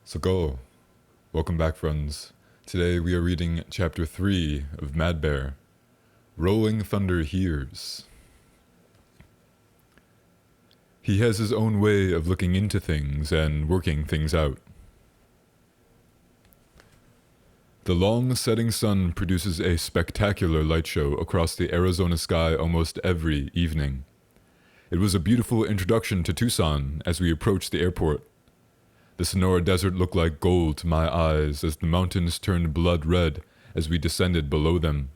So go. Welcome back, friends. Today we are reading Chapter 3 of Mad Bear. Rolling Thunder Hears. He has his own way of looking into things and working things out. The long setting sun produces a spectacular light show across the Arizona sky almost every evening. It was a beautiful introduction to Tucson as we approached the airport. The Sonora Desert looked like gold to my eyes as the mountains turned blood red as we descended below them.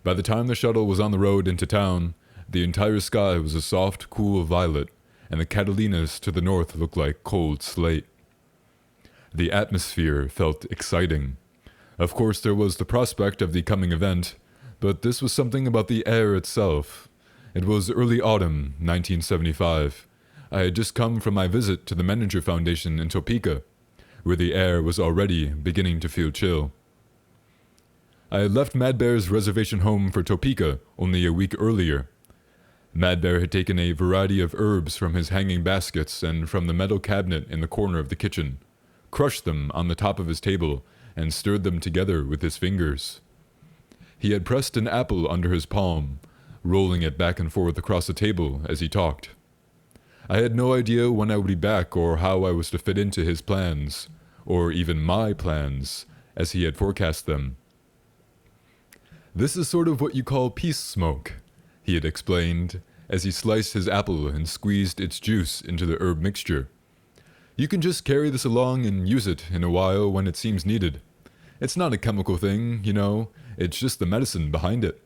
By the time the shuttle was on the road into town, the entire sky was a soft, cool violet, and the Catalinas to the north looked like cold slate. The atmosphere felt exciting. Of course, there was the prospect of the coming event, but this was something about the air itself. It was early autumn, 1975. I had just come from my visit to the Menninger Foundation in Topeka, where the air was already beginning to feel chill. I had left Mad Bear's reservation home for Topeka only a week earlier. Mad Bear had taken a variety of herbs from his hanging baskets and from the metal cabinet in the corner of the kitchen, crushed them on the top of his table, and stirred them together with his fingers. He had pressed an apple under his palm, rolling it back and forth across the table as he talked. I had no idea when I would be back or how I was to fit into his plans, or even my plans, as he had forecast them. "This is sort of what you call peace smoke," he had explained, as he sliced his apple and squeezed its juice into the herb mixture. "You can just carry this along and use it in a while when it seems needed. It's not a chemical thing, it's just the medicine behind it."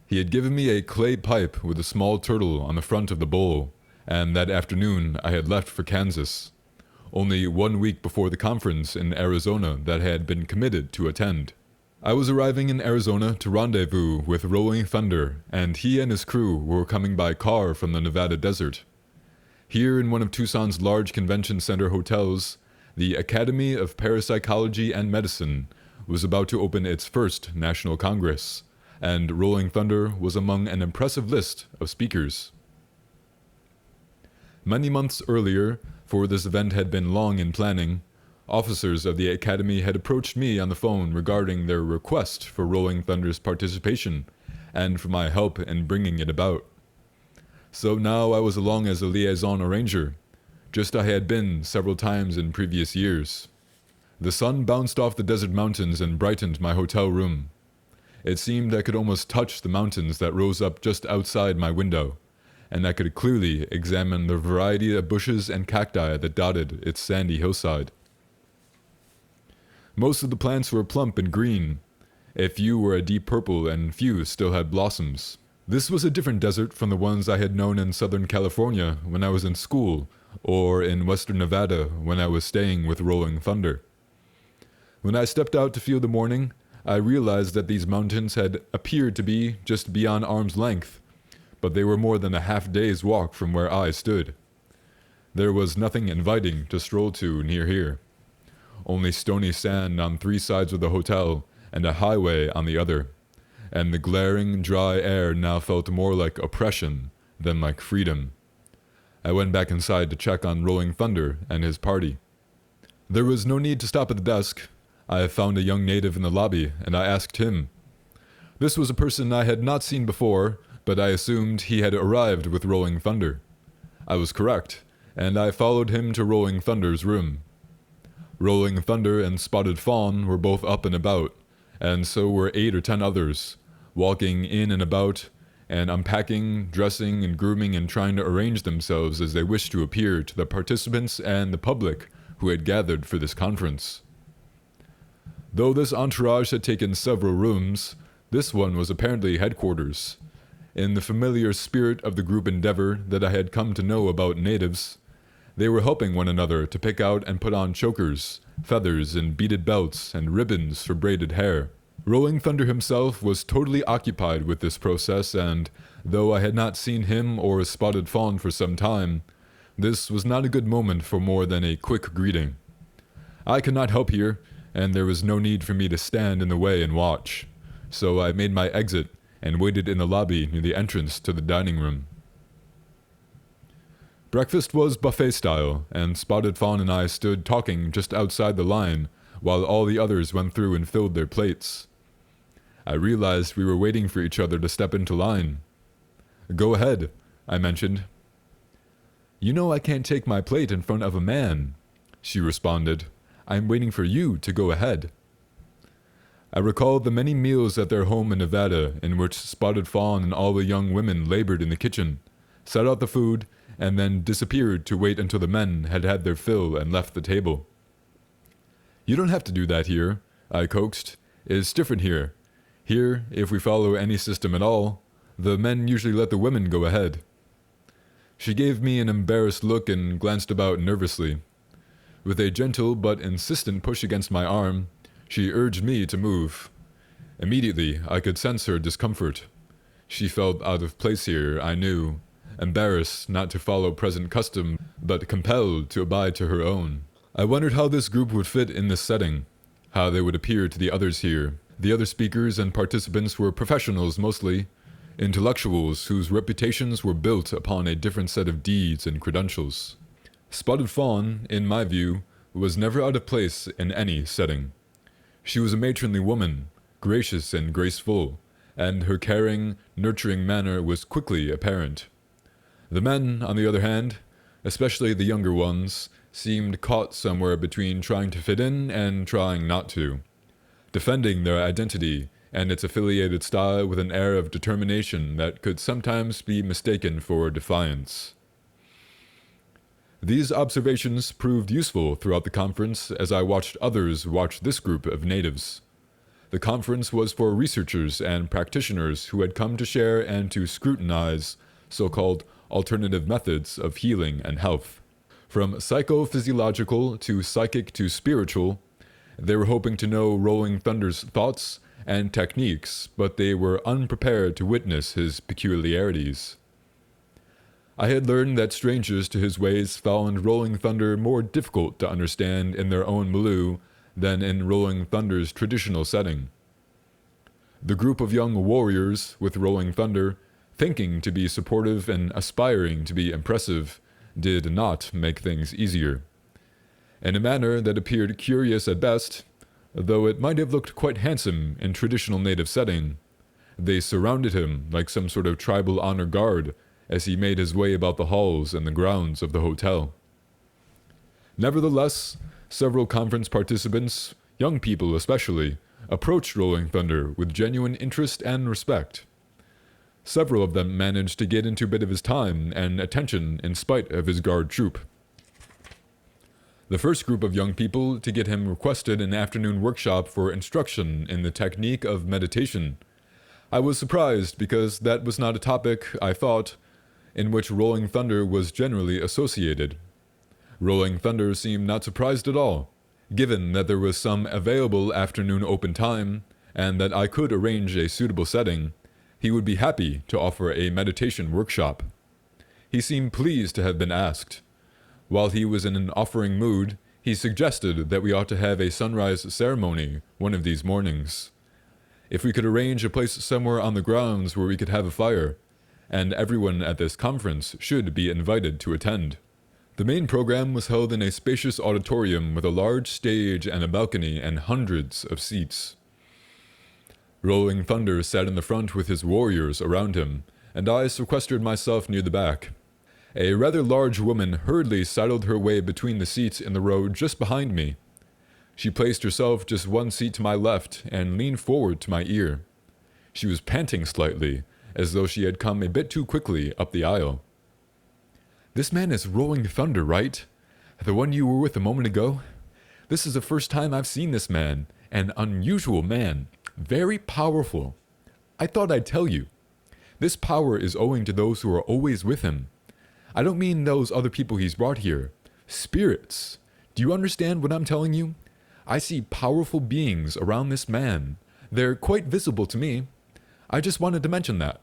He had given me a clay pipe with a small turtle on the front of the bowl, and that afternoon I had left for Kansas, only 1 week before the conference in Arizona that I had been committed to attend. I was arriving in Arizona to rendezvous with Rolling Thunder, and he and his crew were coming by car from the Nevada desert. Here in one of Tucson's large convention center hotels, the Academy of Parapsychology and Medicine was about to open its first national congress, and Rolling Thunder was among an impressive list of speakers. Many months earlier, for this event had been long in planning, officers of the Academy had approached me on the phone regarding their request for Rolling Thunder's participation and for my help in bringing it about. So now I was along as a liaison arranger, just as I had been several times in previous years. The sun bounced off the desert mountains and brightened my hotel room. It seemed I could almost touch the mountains that rose up just outside my window, and I could clearly examine the variety of bushes and cacti that dotted its sandy hillside. Most of the plants were plump and green. A few were a deep purple and few still had blossoms. This was a different desert from the ones I had known in Southern California when I was in school, or in Western Nevada when I was staying with Rolling Thunder. When I stepped out to feel the morning, I realized that these mountains had appeared to be just beyond arm's length, but they were more than a half-day's walk from where I stood. There was nothing inviting to stroll to near here. Only stony sand on 3 sides of the hotel and a highway on the other, and the glaring, dry air now felt more like oppression than like freedom. I went back inside to check on Rolling Thunder and his party. There was no need to stop at the desk. I found a young native in the lobby, and I asked him. This was a person I had not seen before, but I assumed he had arrived with Rolling Thunder. I was correct, and I followed him to Rolling Thunder's room. Rolling Thunder and Spotted Fawn were both up and about, and so were 8 or 10 others, walking in and about, and unpacking, dressing, and grooming and trying to arrange themselves as they wished to appear to the participants and the public who had gathered for this conference. Though this entourage had taken several rooms, this one was apparently headquarters. In the familiar spirit of the group endeavor that I had come to know about natives, they were helping one another to pick out and put on chokers, feathers, and beaded belts, and ribbons for braided hair. Rolling Thunder himself was totally occupied with this process, and though I had not seen him or Spotted Fawn for some time, this was not a good moment for more than a quick greeting. I could not help here, and there was no need for me to stand in the way and watch, so I made my exit and waited in the lobby near the entrance to the dining room. Breakfast was buffet style, and Spotted Fawn and I stood talking just outside the line while all the others went through and filled their plates. I realized we were waiting for each other to step into line. "Go ahead," I mentioned. "You know I can't take my plate in front of a man," she responded. "I'm waiting for you to go ahead." I recalled the many meals at their home in Nevada in which Spotted Fawn and all the young women labored in the kitchen, set out the food, and then disappeared to wait until the men had had their fill and left the table. "You don't have to do that here," I coaxed. "It's different here. Here, if we follow any system at all, the men usually let the women go ahead." She gave me an embarrassed look and glanced about nervously. With a gentle but insistent push against my arm, she urged me to move. Immediately, I could sense her discomfort. She felt out of place here, I knew, embarrassed not to follow present custom, but compelled to abide to her own. I wondered how this group would fit in this setting, how they would appear to the others here. The other speakers and participants were professionals mostly, intellectuals whose reputations were built upon a different set of deeds and credentials. Spotted Fawn, in my view, was never out of place in any setting. She was a matronly woman, gracious and graceful, and her caring, nurturing manner was quickly apparent. The men, on the other hand, especially the younger ones, seemed caught somewhere between trying to fit in and trying not to, defending their identity and its affiliated style with an air of determination that could sometimes be mistaken for defiance. These observations proved useful throughout the conference as I watched others watch this group of natives. The conference was for researchers and practitioners who had come to share and to scrutinize so-called alternative methods of healing and health. From psychophysiological to psychic to spiritual, they were hoping to know Rolling Thunder's thoughts and techniques, but they were unprepared to witness his peculiarities. I had learned that strangers to his ways found Rolling Thunder more difficult to understand in their own milieu than in Rolling Thunder's traditional setting. The group of young warriors with Rolling Thunder, thinking to be supportive and aspiring to be impressive, did not make things easier. In a manner that appeared curious at best, though it might have looked quite handsome in traditional native setting, they surrounded him like some sort of tribal honor guard as he made his way about the halls and the grounds of the hotel. Nevertheless, several conference participants, young people especially, approached Rolling Thunder with genuine interest and respect. Several of them managed to get into a bit of his time and attention in spite of his guard troop. The first group of young people to get him requested an afternoon workshop for instruction in the technique of meditation. I was surprised because that was not a topic, I thought, in which Rolling Thunder was generally associated. Rolling Thunder seemed not surprised at all, given that there was some available afternoon open time, and that I could arrange a suitable setting. He would be happy to offer a meditation workshop. He seemed pleased to have been asked. While he was in an offering mood, he suggested that we ought to have a sunrise ceremony one of these mornings. If we could arrange a place somewhere on the grounds where we could have a fire, and everyone at this conference should be invited to attend. The main program was held in a spacious auditorium with a large stage and a balcony and hundreds of seats. Rolling Thunder sat in the front with his warriors around him, and I sequestered myself near the back. A rather large woman hurriedly sidled her way between the seats in the row just behind me. She placed herself just one seat to my left and leaned forward to my ear. She was panting slightly, as though she had come a bit too quickly up the aisle. "This man is Rolling Thunder, right? The one you were with a moment ago? This is the first time I've seen this man. An unusual man. Very powerful. I thought I'd tell you. This power is owing to those who are always with him. I don't mean those other people he's brought here. Spirits. Do you understand what I'm telling you? I see powerful beings around this man. They're quite visible to me. I just wanted to mention that."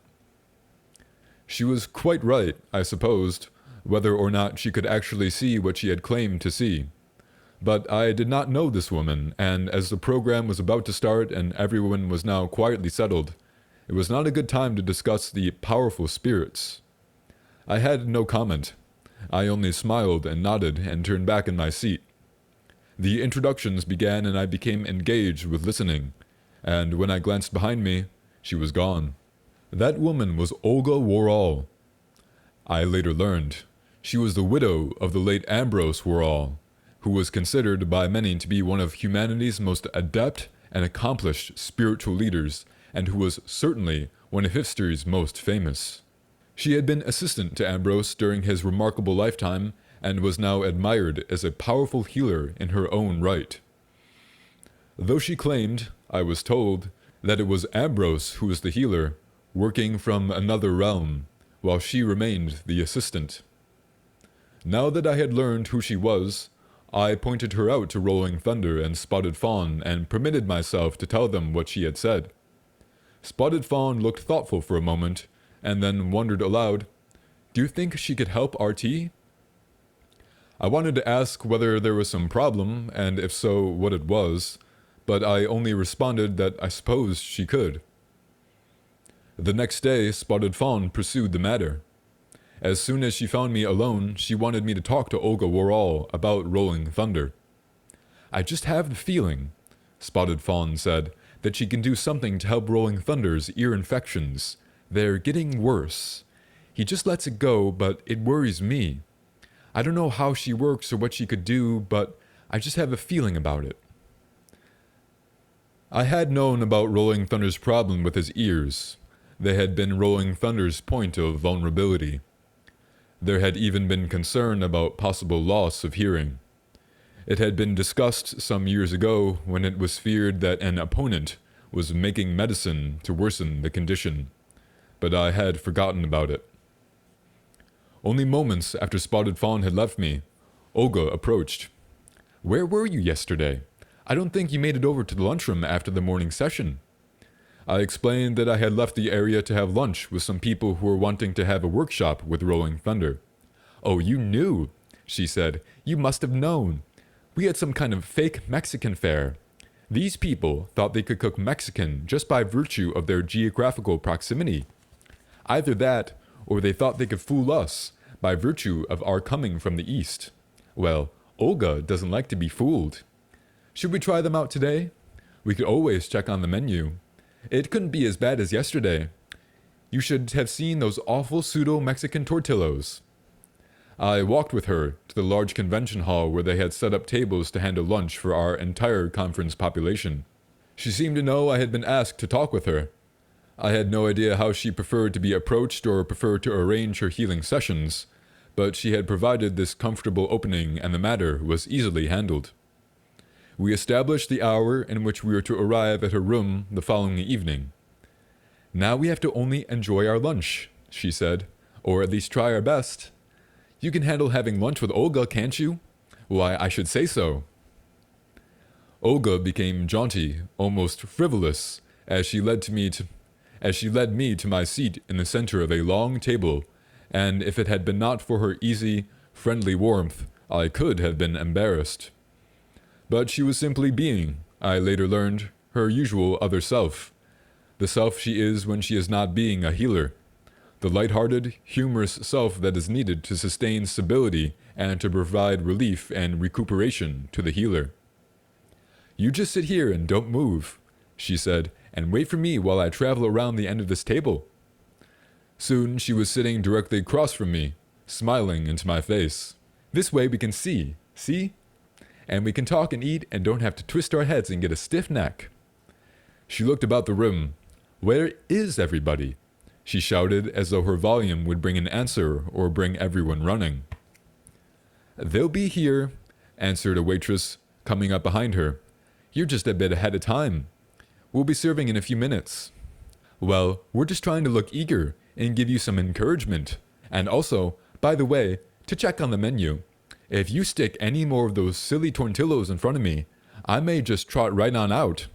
She was quite right, I supposed, whether or not she could actually see what she had claimed to see. But I did not know this woman, and as the program was about to start and everyone was now quietly settled, it was not a good time to discuss the powerful spirits. I had no comment. I only smiled and nodded and turned back in my seat. The introductions began and I became engaged with listening, and when I glanced behind me, she was gone. That woman was Olga Worrall. I later learned she was the widow of the late Ambrose Worrall, who was considered by many to be one of humanity's most adept and accomplished spiritual leaders, and who was certainly one of history's most famous. She had been assistant to Ambrose during his remarkable lifetime, and was now admired as a powerful healer in her own right. Though she claimed, I was told, that it was Ambrose who was the healer, working from another realm, while she remained the assistant. Now that I had learned who she was, I pointed her out to Rolling Thunder and Spotted Fawn and permitted myself to tell them what she had said. Spotted Fawn looked thoughtful for a moment, and then wondered aloud, "Do you think she could help RT?" I wanted to ask whether there was some problem, and if so, what it was, but I only responded that I supposed she could. The next day, Spotted Fawn pursued the matter. As soon as she found me alone, she wanted me to talk to Olga Worrall about Rolling Thunder. "I just have the feeling," Spotted Fawn said, "that she can do something to help Rolling Thunder's ear infections. They're getting worse. He just lets it go, but it worries me. I don't know how she works or what she could do, but I just have a feeling about it." I had known about Rolling Thunder's problem with his ears. They had been Rolling Thunder's point of vulnerability. There had even been concern about possible loss of hearing. It had been discussed some years ago when it was feared that an opponent was making medicine to worsen the condition, but I had forgotten about it. Only moments after Spotted Fawn had left me, Olga approached. "Where were you yesterday? I don't think you made it over to the lunchroom after the morning session." I explained that I had left the area to have lunch with some people who were wanting to have a workshop with Rolling Thunder. "Oh, you knew," she said. "You must have known. We had some kind of fake Mexican fair. These people thought they could cook Mexican just by virtue of their geographical proximity. Either that, or they thought they could fool us by virtue of our coming from the east. Well, Olga doesn't like to be fooled. Should we try them out today? We could always check on the menu. It couldn't be as bad as yesterday. You should have seen those awful pseudo-Mexican tortillos." I walked with her to the large convention hall where they had set up tables to handle lunch for our entire conference population. She seemed to know I had been asked to talk with her. I had no idea how she preferred to be approached or preferred to arrange her healing sessions, but she had provided this comfortable opening and the matter was easily handled. We established the hour in which we were to arrive at her room the following evening. "Now we have to only enjoy our lunch," she said, "or at least try our best. You can handle having lunch with Olga, can't you? Why, I should say so." Olga became jaunty, almost frivolous, as she led me to my seat in the center of a long table, and if it had been not for her easy, friendly warmth, I could have been embarrassed. But she was simply being, I later learned, her usual other self, the self she is when she is not being a healer, the light-hearted, humorous self that is needed to sustain stability and to provide relief and recuperation to the healer. "You just sit here and don't move," she said, "and wait for me while I travel around the end of this table." Soon she was sitting directly across from me, smiling into my face. "This way we can see? And we can talk and eat and don't have to twist our heads and get a stiff neck." She looked about the room. "Where is everybody?" she shouted as though her volume would bring an answer or bring everyone running. "They'll be here," answered a waitress, coming up behind her. "You're just a bit ahead of time. We'll be serving in a few minutes." "Well, we're just trying to look eager and give you some encouragement. And also, by the way, to check on the menu. If you stick any more of those silly tortillos in front of me, I may just trot right on out.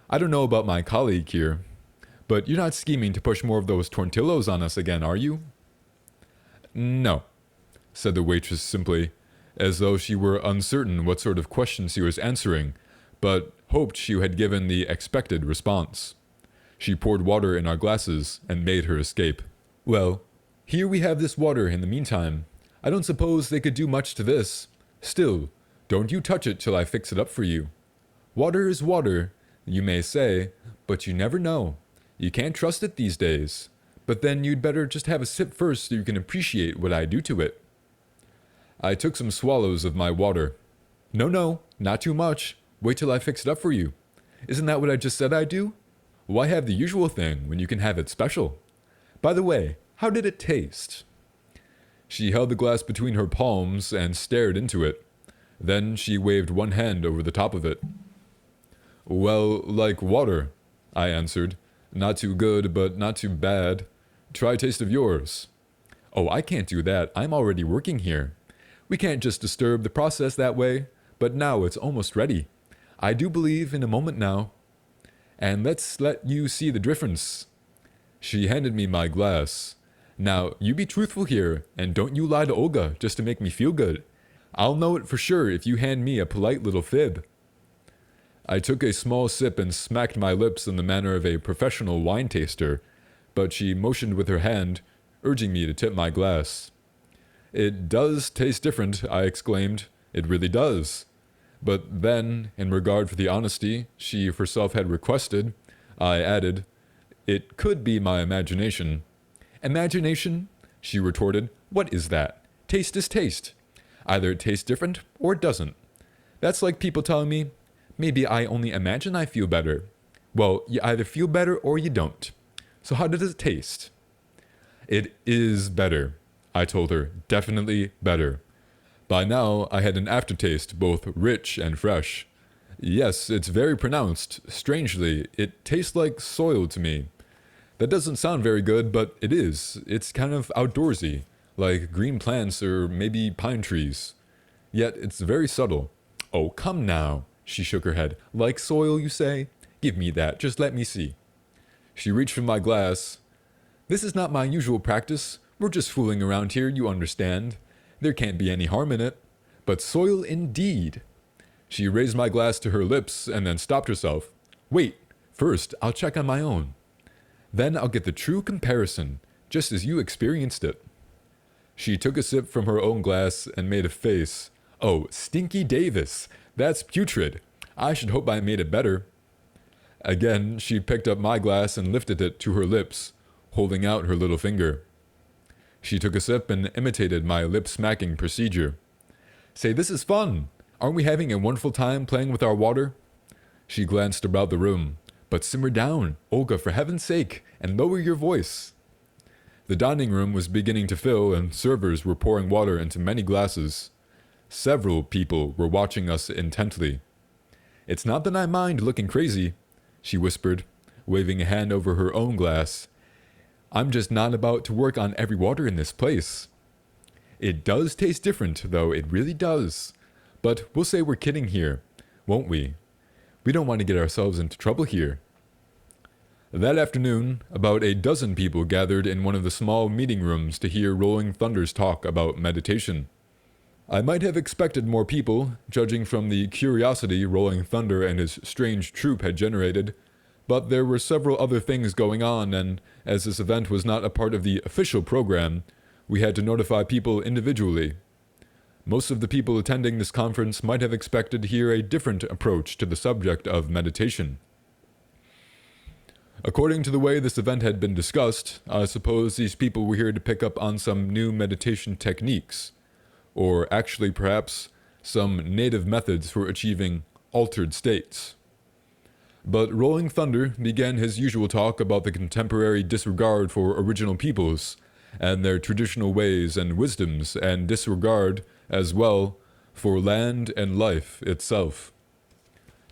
I don't know about my colleague here, but you're not scheming to push more of those tortillos on us again, are you?" "No," said the waitress simply, as though she were uncertain what sort of question she was answering, but hoped she had given the expected response. She poured water in our glasses and made her escape. "Well, here we have this water in the meantime. I don't suppose they could do much to this. Still, don't you touch it till I fix it up for you. Water is water, you may say, but you never know. You can't trust it these days. But then you'd better just have a sip first so you can appreciate what I do to it. I took some swallows of my water. No, not too much. Wait till I fix it up for you. Isn't that what I just said I'd do? Why have the usual thing when you can have it special? By the way, how did it taste? She held the glass between her palms and stared into it. Then she waved one hand over the top of it. Well, like water, I answered. Not too good, but not too bad. Try a taste of yours. Oh, I can't do that. I'm already working here. We can't just disturb the process that way, but now it's almost ready. I do believe in a moment now. And let's let you see the difference. She handed me my glass. Now, you be truthful here, and don't you lie to Olga just to make me feel good. I'll know it for sure if you hand me a polite little fib. I took a small sip and smacked my lips in the manner of a professional wine taster, but she motioned with her hand, urging me to tip my glass. It does taste different, I exclaimed. It really does. But then, in regard for the honesty she herself had requested, I added, it could be my imagination. Imagination? She retorted. What is that? Taste is taste. Either it tastes different or it doesn't. That's like people telling me, maybe I only imagine I feel better. Well, you either feel better or you don't. So how does it taste? It is better, I told her. Definitely better. By now, I had an aftertaste, both rich and fresh. Yes, it's very pronounced. Strangely, it tastes like soil to me. That doesn't sound very good, but it is. It's kind of outdoorsy, like green plants or maybe pine trees. Yet it's very subtle. Oh, come now, she shook her head. Like soil, you say? Give me that, just let me see. She reached for my glass. This is not my usual practice. We're just fooling around here, you understand. There can't be any harm in it. But soil indeed. She raised my glass to her lips and then stopped herself. Wait, first I'll check on my own. Then I'll get the true comparison, just as you experienced it. She took a sip from her own glass and made a face. Oh, Stinky Davis! That's putrid. I should hope I made it better. Again, she picked up my glass and lifted it to her lips, holding out her little finger. She took a sip and imitated my lip-smacking procedure. Say, this is fun! Aren't we having a wonderful time playing with our water? She glanced about the room. But simmer down, Olga, for heaven's sake, and lower your voice. The dining room was beginning to fill, and servers were pouring water into many glasses. Several people were watching us intently. It's not that I mind looking crazy, she whispered, waving a hand over her own glass. I'm just not about to work on every water in this place. It does taste different, though, it really does. But we'll say we're kidding here, won't we? We don't want to get ourselves into trouble here. That afternoon, about a dozen people gathered in one of the small meeting rooms to hear Rolling Thunder's talk about meditation. I might have expected more people, judging from the curiosity Rolling Thunder and his strange troupe had generated, but there were several other things going on, and as this event was not a part of the official program, we had to notify people individually. Most of the people attending this conference might have expected to hear a different approach to the subject of meditation. According to the way this event had been discussed, I suppose these people were here to pick up on some new meditation techniques, or actually perhaps some native methods for achieving altered states. But Rolling Thunder began his usual talk about the contemporary disregard for original peoples, and their traditional ways and wisdoms, and disregard, as well, for land and life itself.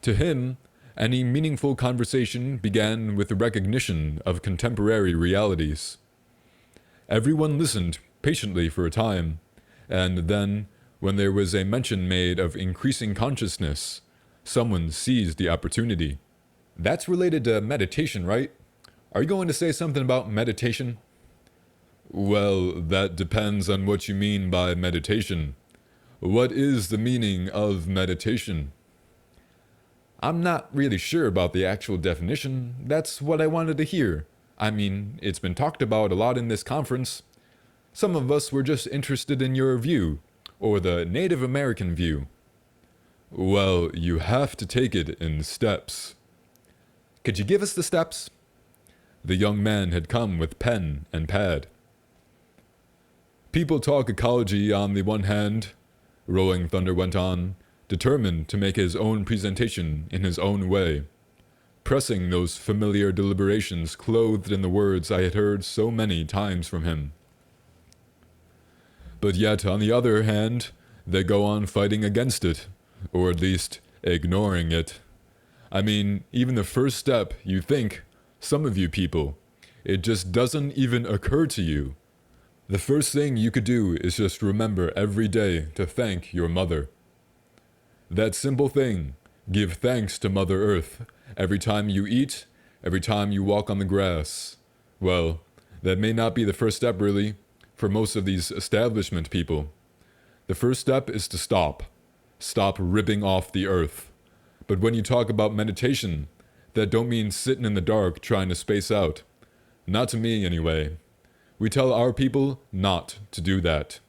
To him, any meaningful conversation began with the recognition of contemporary realities. Everyone listened patiently for a time, and then, when there was a mention made of increasing consciousness, someone seized the opportunity. That's related to meditation, right? Are you going to say something about meditation? Well, that depends on what you mean by meditation. What is the meaning of meditation? I'm not really sure about the actual definition. That's what I wanted to hear. I mean, it's been talked about a lot in this conference. Some of us were just interested in your view, or the Native American view. Well, you have to take it in steps. Could you give us the steps? The young man had come with pen and pad. People talk ecology on the one hand, Rolling Thunder went on, determined to make his own presentation in his own way, pressing those familiar deliberations clothed in the words I had heard so many times from him. But yet, on the other hand, they go on fighting against it, or at least ignoring it. I mean, even the first step, you think, some of you people, it just doesn't even occur to you. The first thing you could do is just remember every day to thank your mother. That simple thing, give thanks to Mother Earth, every time you eat, every time you walk on the grass. Well, that may not be the first step really, for most of these establishment people. The first step is to stop. Stop ripping off the earth. But when you talk about meditation, that don't mean sitting in the dark trying to space out. Not to me, anyway. We tell our people not to do that.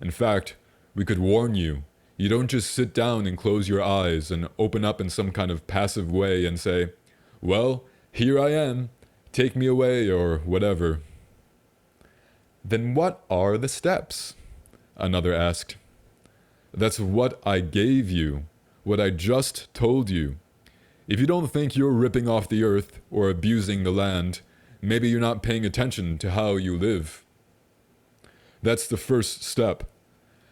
In fact, we could warn you, you don't just sit down and close your eyes and open up in some kind of passive way and say, well, here I am, take me away or whatever. Then what are the steps? Another asked. That's what I gave you, what I just told you. If you don't think you're ripping off the earth or abusing the land, maybe you're not paying attention to how you live. That's the first step.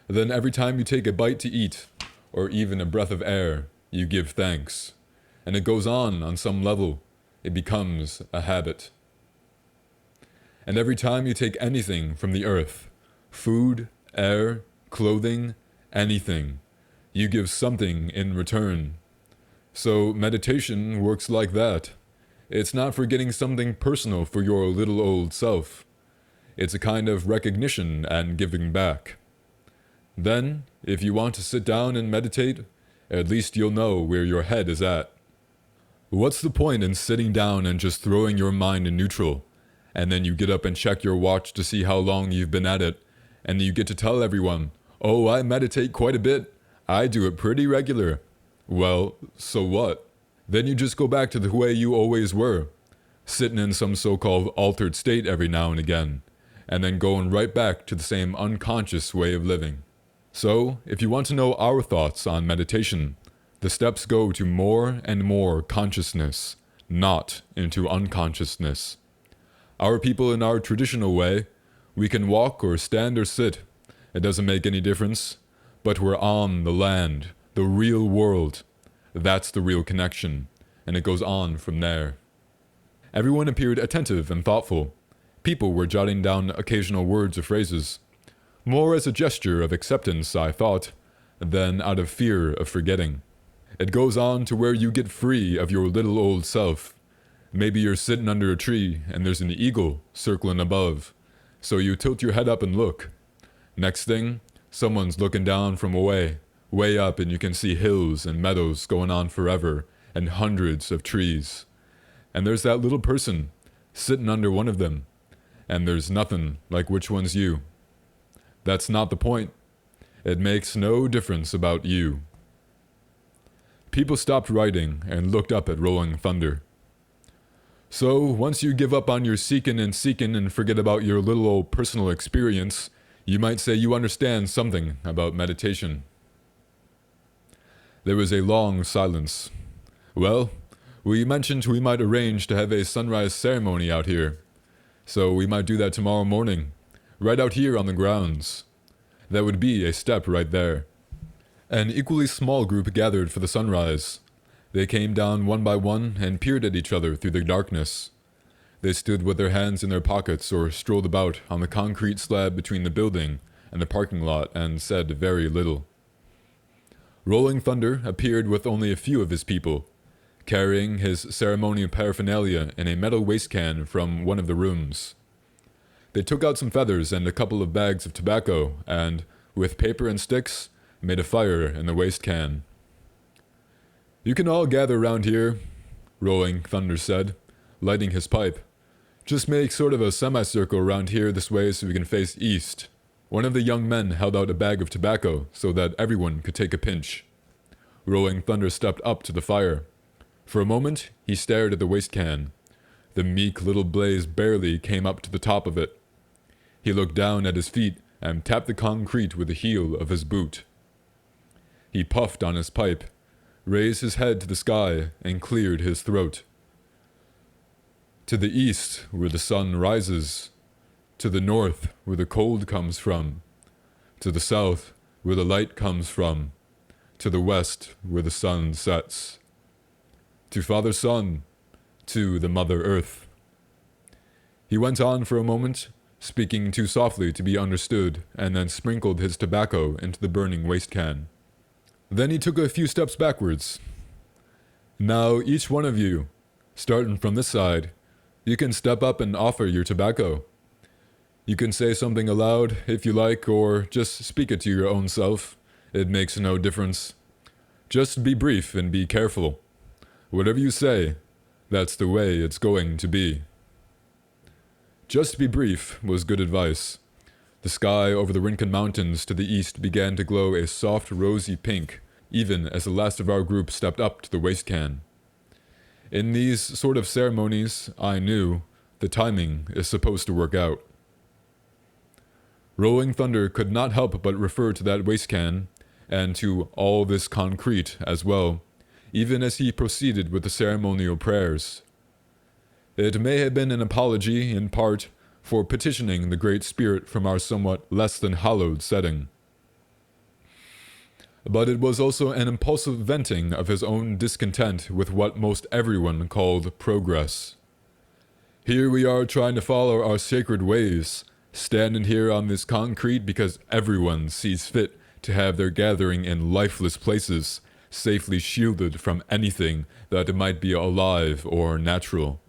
Then every time you take a bite to eat, or even a breath of air, you give thanks. And it goes on some level. It becomes a habit. And every time you take anything from the earth, food, air, clothing, anything, you give something in return. So meditation works like that. It's not for getting something personal for your little old self. It's a kind of recognition and giving back. Then, if you want to sit down and meditate, at least you'll know where your head is at. What's the point in sitting down and just throwing your mind in neutral, and then you get up and check your watch to see how long you've been at it, and you get to tell everyone, oh, I meditate quite a bit. I do it pretty regular. Well, so what? Then you just go back to the way you always were, sitting in some so-called altered state every now and again, and then going right back to the same unconscious way of living. So, if you want to know our thoughts on meditation, the steps go to more and more consciousness, not into unconsciousness. Our people in our traditional way, we can walk or stand or sit. It doesn't make any difference. But we're on the land, the real world. That's the real connection, and it goes on from there. Everyone appeared attentive and thoughtful. People were jotting down occasional words or phrases. More as a gesture of acceptance, I thought, than out of fear of forgetting. It goes on to where you get free of your little old self. Maybe you're sitting under a tree and there's an eagle circling above. So you tilt your head up and look. Next thing, someone's looking down from way up, and you can see hills and meadows going on forever and hundreds of trees. And there's that little person sitting under one of them. And there's nothing like which one's you. That's not the point. It makes no difference about you. People stopped writing and looked up at Rolling Thunder. So, once you give up on your seeking and forget about your little old personal experience, you might say you understand something about meditation. There was a long silence. Well, we mentioned we might arrange to have a sunrise ceremony out here. So we might do that tomorrow morning, right out here on the grounds. That would be a step right there. An equally small group gathered for the sunrise. They came down one by one and peered at each other through the darkness. They stood with their hands in their pockets or strolled about on the concrete slab between the building and the parking lot and said very little. Rolling Thunder appeared with only a few of his people, carrying his ceremonial paraphernalia in a metal waste can from one of the rooms. They took out some feathers and a couple of bags of tobacco and, with paper and sticks, made a fire in the waste can. You can all gather round here, Rolling Thunder said, lighting his pipe. Just make sort of a semicircle around here this way so we can face east. One of the young men held out a bag of tobacco so that everyone could take a pinch. Rolling Thunder stepped up to the fire. For a moment, he stared at the waste can. The meek little blaze barely came up to the top of it. He looked down at his feet and tapped the concrete with the heel of his boot. He puffed on his pipe, raised his head to the sky, and cleared his throat. To the east, where the sun rises. To the north, where the cold comes from. To the south, where the light comes from. To the west, where the sun sets. To Father Sun, to the Mother Earth. He went on for a moment, speaking too softly to be understood, and then sprinkled his tobacco into the burning waste can. Then he took a few steps backwards. Now each one of you, starting from this side, you can step up and offer your tobacco. You can say something aloud if you like, or just speak it to your own self. It makes no difference. Just be brief and be careful. Whatever you say, that's the way it's going to be. Just be brief was good advice. The sky over the Rincon Mountains to the east began to glow a soft rosy pink, even as the last of our group stepped up to the waste can. In these sort of ceremonies, I knew, the timing is supposed to work out. Rolling Thunder could not help but refer to that waste can, and to all this concrete as well, even as he proceeded with the ceremonial prayers. It may have been an apology, in part, for petitioning the Great Spirit from our somewhat less than hallowed setting. But it was also an impulsive venting of his own discontent with what most everyone called progress. Here we are trying to follow our sacred ways, standing here on this concrete because everyone sees fit to have their gathering in lifeless places, safely shielded from anything that might be alive or natural.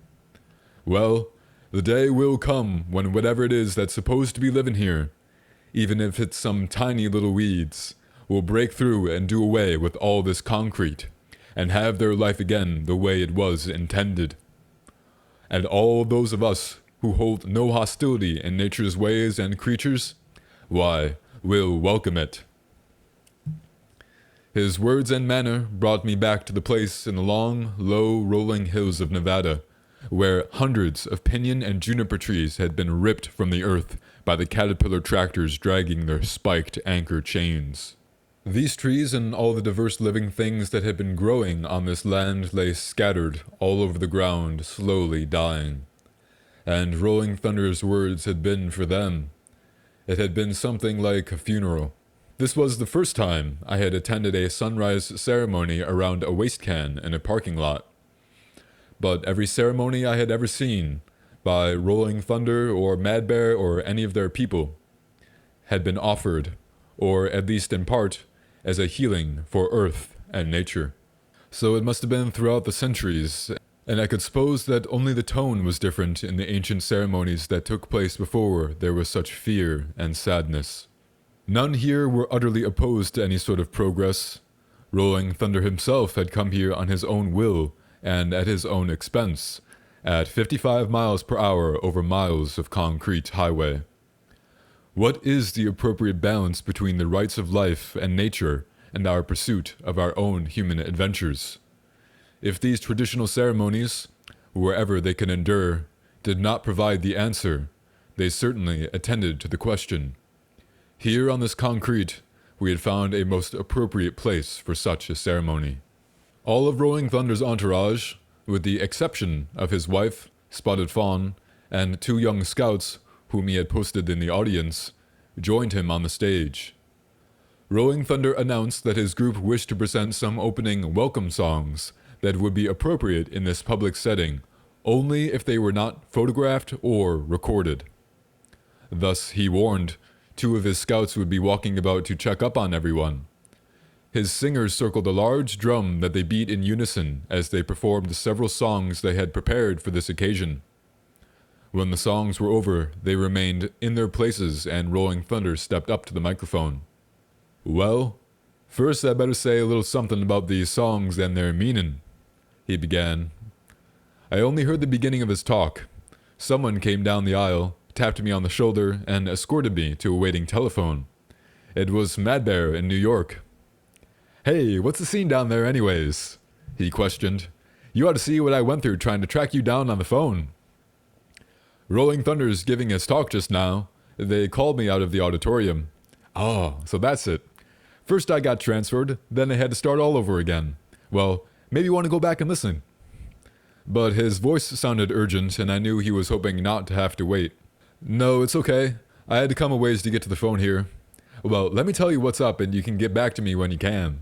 Well, the day will come when whatever it is that's supposed to be living here, even if it's some tiny little weeds, will break through and do away with all this concrete, and have their life again the way it was intended. And all those of us who hold no hostility in nature's ways and creatures, why, will welcome it. His words and manner brought me back to the place in the long, low, rolling hills of Nevada, where hundreds of pinyon and juniper trees had been ripped from the earth by the caterpillar tractors dragging their spiked anchor chains. These trees and all the diverse living things that had been growing on this land lay scattered all over the ground, slowly dying. And Rolling Thunder's words had been for them. It had been something like a funeral. This was the first time I had attended a sunrise ceremony around a waste can in a parking lot. But every ceremony I had ever seen, by Rolling Thunder or Mad Bear or any of their people, had been offered, or at least in part, as a healing for earth and nature. So it must have been throughout the centuries, and I could suppose that only the tone was different in the ancient ceremonies that took place before there was such fear and sadness. None here were utterly opposed to any sort of progress. Rolling Thunder himself had come here on his own will and at his own expense, at 55 miles per hour over miles of concrete highway. What is the appropriate balance between the rights of life and nature and our pursuit of our own human adventures? If these traditional ceremonies, wherever they can endure, did not provide the answer, they certainly attended to the question. Here on this concrete, we had found a most appropriate place for such a ceremony. All of Rolling Thunder's entourage, with the exception of his wife, Spotted Fawn, and 2 young scouts whom he had posted in the audience, joined him on the stage. Rolling Thunder announced that his group wished to present some opening welcome songs that would be appropriate in this public setting, only if they were not photographed or recorded. Thus, he warned, 2 of his scouts would be walking about to check up on everyone. His singers circled a large drum that they beat in unison as they performed several songs they had prepared for this occasion. When the songs were over, they remained in their places and Rolling Thunder stepped up to the microphone. "Well, first I better say a little something about these songs and their meaning," he began. I only heard the beginning of his talk, Someone came down the aisle, tapped me on the shoulder, and escorted me to a waiting telephone. It was Madbear in New York. "Hey, what's the scene down there anyways?" he questioned. "You ought to see what I went through trying to track you down on the phone." "Rolling Thunder's giving his talk just now. They called me out of the auditorium." "Oh, so that's it. First I got transferred, then I had to start all over again. Well, maybe you want to go back and listen." But his voice sounded urgent, and I knew he was hoping not to have to wait. "No, it's okay. I had to come a ways to get to the phone here. Well, let me tell you what's up, and you can get back to me when you can.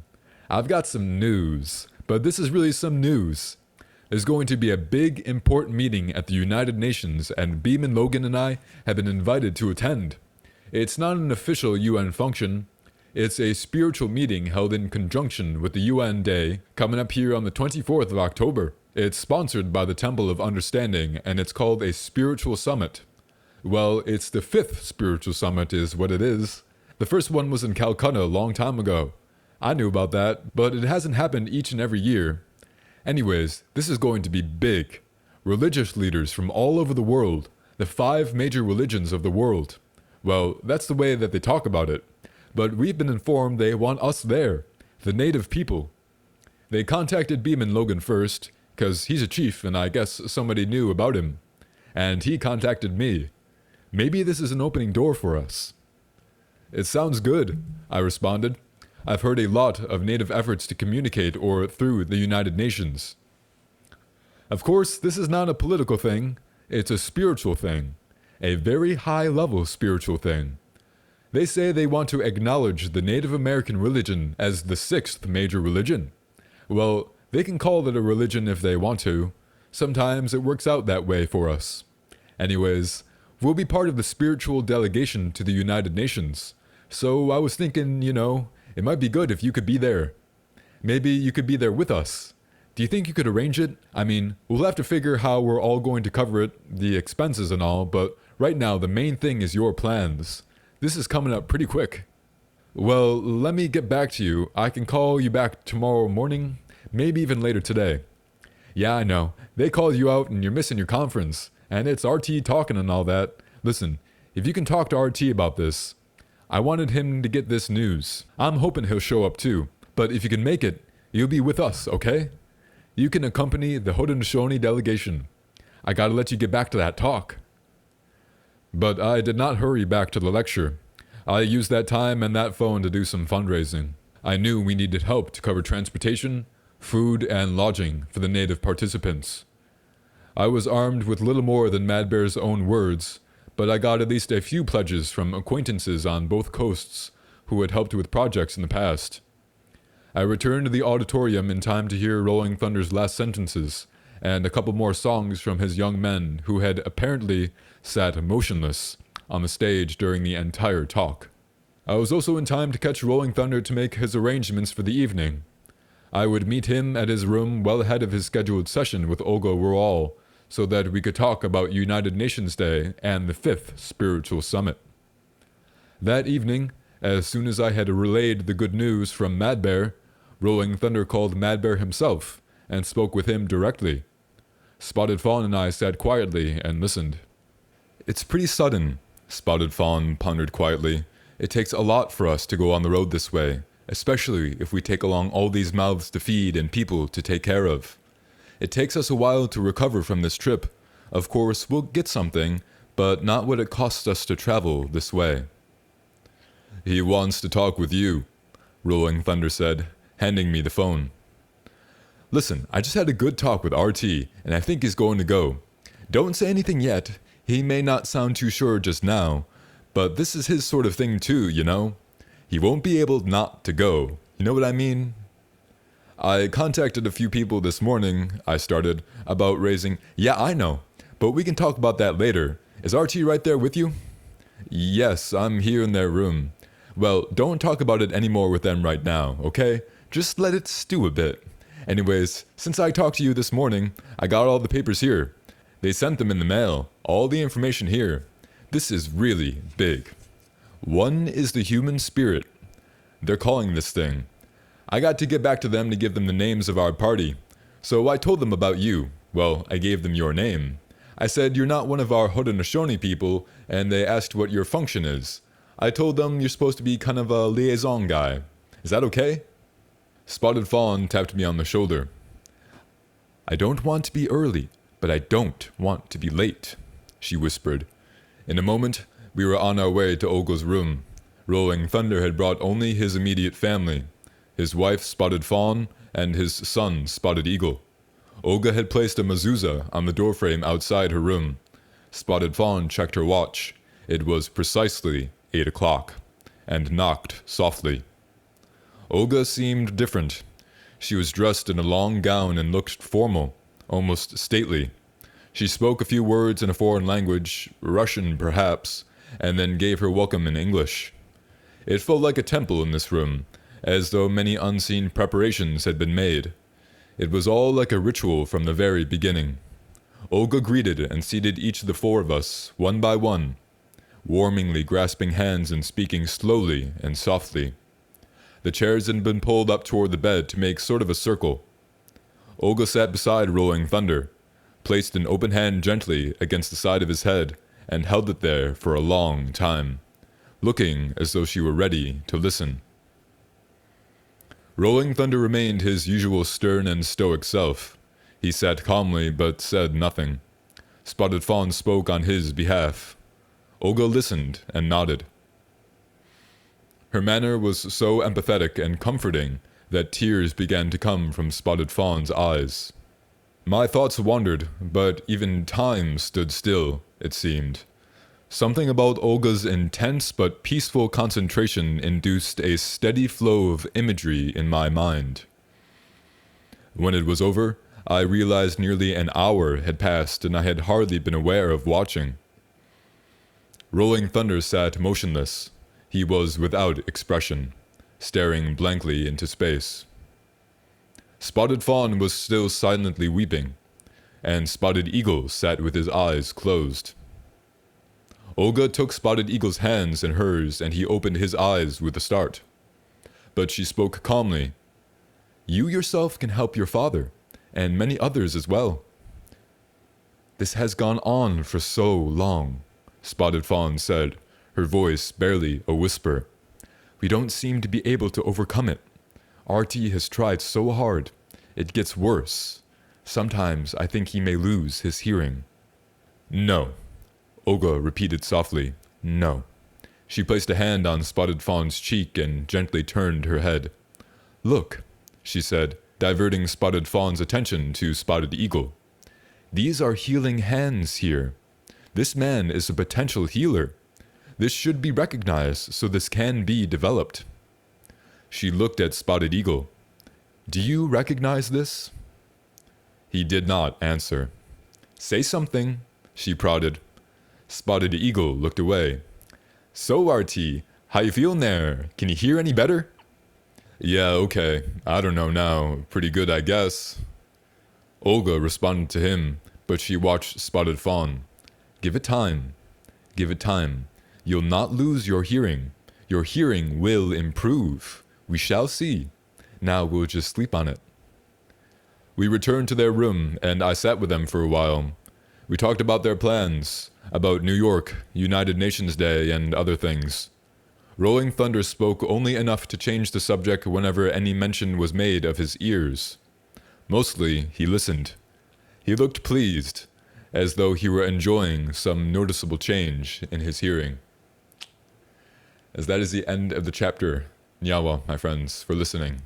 I've got some news, but this is really some news. There's going to be a big, important meeting at the United Nations, and Beeman Logan and I have been invited to attend. It's not an official UN function. It's a spiritual meeting held in conjunction with the UN Day coming up here on the 24th of October. It's sponsored by the Temple of Understanding, and it's called a Spiritual Summit. Well, it's the 5th Spiritual Summit is what it is. The first one was in Calcutta a long time ago. I knew about that, but it hasn't happened each and every year. Anyways, this is going to be big. Religious leaders from all over the world, the 5 major religions of the world. Well, that's the way that they talk about it. But we've been informed they want us there, the native people. They contacted Beeman Logan first, because he's a chief and I guess somebody knew about him. And he contacted me. Maybe this is an opening door for us." "It sounds good," I responded. "I've heard a lot of native efforts to communicate or through the United Nations." "Of course, this is not a political thing. It's a spiritual thing. A very high-level spiritual thing. They say they want to acknowledge the Native American religion as the 6th major religion. Well, they can call it a religion if they want to. Sometimes it works out that way for us. Anyways, we'll be part of the spiritual delegation to the United Nations. So I was thinking, it might be good if you could be there. Maybe you could be there with us. Do you think you could arrange it? I mean, we'll have to figure how we're all going to cover it, the expenses and all, but right now the main thing is your plans. This is coming up pretty quick." "Well, let me get back to you. I can call you back tomorrow morning, maybe even later today." "Yeah, I know. They called you out and you're missing your conference, and it's RT talking and all that. Listen, if you can talk to RT about this, I wanted him to get this news. I'm hoping he'll show up too, but if you can make it, you'll be with us, okay? You can accompany the Haudenosaunee delegation. I gotta let you get back to that talk." But I did not hurry back to the lecture. I used that time and that phone to do some fundraising. I knew we needed help to cover transportation, food, and lodging for the native participants. I was armed with little more than Madbear's own words, but I got at least a few pledges from acquaintances on both coasts who had helped with projects in the past. I returned to the auditorium in time to hear Rolling Thunder's last sentences, and a couple more songs from his young men who had apparently sat motionless on the stage during the entire talk. I was also in time to catch Rolling Thunder to make his arrangements for the evening. I would meet him at his room well ahead of his scheduled session with Olga Rural, so that we could talk about United Nations Day and the 5th Spiritual Summit. That evening, as soon as I had relayed the good news from Madbear, Rolling Thunder called Madbear himself and spoke with him directly. Spotted Fawn and I sat quietly and listened. "It's pretty sudden," Spotted Fawn pondered quietly. "It takes a lot for us to go on the road this way, especially if we take along all these mouths to feed and people to take care of. It takes us a while to recover from this trip. Of course, we'll get something, but not what it costs us to travel this way." "He wants to talk with you," Rolling Thunder said, handing me the phone. "Listen, I just had a good talk with RT, and I think he's going to go. Don't say anything yet. He may not sound too sure just now, but this is his sort of thing too, He won't be able not to go. You know what I mean?" "I contacted a few people this morning," I started, "about raising—" "Yeah, I know, but we can talk about that later. Is RT right there with you?" "Yes, I'm here in their room." "Well, don't talk about it anymore with them right now, okay? Just let it stew a bit. Anyways, since I talked to you this morning, I got all the papers here. They sent them in the mail, all the information here. This is really big. One is the human spirit. They're calling this thing. I got to get back to them to give them the names of our party. So I told them about you. Well, I gave them your name. I said, "You're not one of our Haudenosaunee people," and they asked what your function is. I told them you're supposed to be kind of a liaison guy. Is that okay? Spotted Fawn tapped me on the shoulder. "I don't want to be early, but I don't want to be late," she whispered. In a moment, we were on our way to Olga's room. Rolling Thunder had brought only his immediate family, his wife Spotted Fawn and his son Spotted Eagle. Olga had placed a mezuzah on the doorframe outside her room. Spotted Fawn checked her watch. It was precisely 8 o'clock, and knocked softly. Olga seemed different. She was dressed in a long gown and looked formal, almost stately. She spoke a few words in a foreign language, Russian perhaps, and then gave her welcome in English. It felt like a temple in this room, as though many unseen preparations had been made. It was all like a ritual from the very beginning. Olga greeted and seated each of the four of us, one by one, warmingly grasping hands and speaking slowly and softly. The chairs had been pulled up toward the bed to make sort of a circle. Olga sat beside Rolling Thunder, placed an open hand gently against the side of his head, and held it there for a long time, looking as though she were ready to listen. Rolling Thunder remained his usual stern and stoic self. He sat calmly but said nothing. Spotted Fawn spoke on his behalf. Olga listened and nodded. Her manner was so empathetic and comforting that tears began to come from Spotted Fawn's eyes. My thoughts wandered, but even time stood still, it seemed. Something about Olga's intense but peaceful concentration induced a steady flow of imagery in my mind. When it was over, I realized nearly an hour had passed and I had hardly been aware of watching. Rolling Thunder sat motionless. He was without expression, staring blankly into space. Spotted Fawn was still silently weeping, and Spotted Eagle sat with his eyes closed. Olga took Spotted Eagle's hands in hers, and he opened his eyes with a start. But she spoke calmly. "You yourself can help your father, and many others as well." "This has gone on for so long," Spotted Fawn said, her voice barely a whisper. "We don't seem to be able to overcome it. RT has tried so hard. It gets worse. Sometimes I think he may lose his hearing." "No," Olga repeated softly. "No." She placed a hand on Spotted Fawn's cheek and gently turned her head. "Look," she said, diverting Spotted Fawn's attention to Spotted Eagle. "These are healing hands here. This man is a potential healer. This should be recognized so this can be developed." She looked at Spotted Eagle. "Do you recognize this?" He did not answer. "Say something," she prodded. Spotted Eagle looked away. "So, RT, how you feeling there? Can you hear any better?" "Yeah, okay. I don't know now. Pretty good, I guess." Olga responded to him, but she watched Spotted Fawn. "Give it time. Give it time. You'll not lose your hearing. Your hearing will improve. We shall see. Now we'll just sleep on it." We returned to their room, and I sat with them for a while. We talked about their plans, about New York, United Nations Day, and other things. Rolling Thunder spoke only enough to change the subject whenever any mention was made of his ears. Mostly, he listened. He looked pleased, as though he were enjoying some noticeable change in his hearing. As that is the end of the chapter. Nyawa, my friends, for listening.